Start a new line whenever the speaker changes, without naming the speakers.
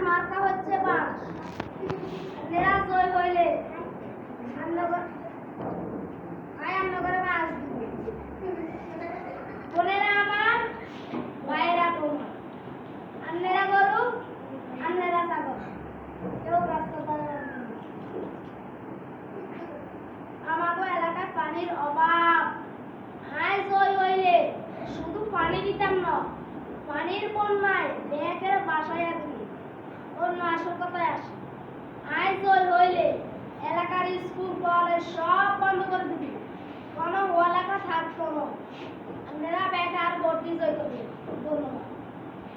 মার্কা হচ্ছে বাঁশ। নেরা জয় হইলে আমনগরে বাঁশ দিবে। বোনেরা আমার, ভাইয়েরা তোমার, আন্নেরা গরু, আন্নেরা ছাগল, কেউ রাস্তা পারে না। আমাগো এলাকায় পানির অভাব। আয় জয় হইলে শুধু পানি দিতাম না, পানির বন্যায় ব্যাগের বাসায় দিবি। অন্য আসল কথায় আসে। আয় জয় হইলে এলাকার স্কুল কলেজ সব বন্ধ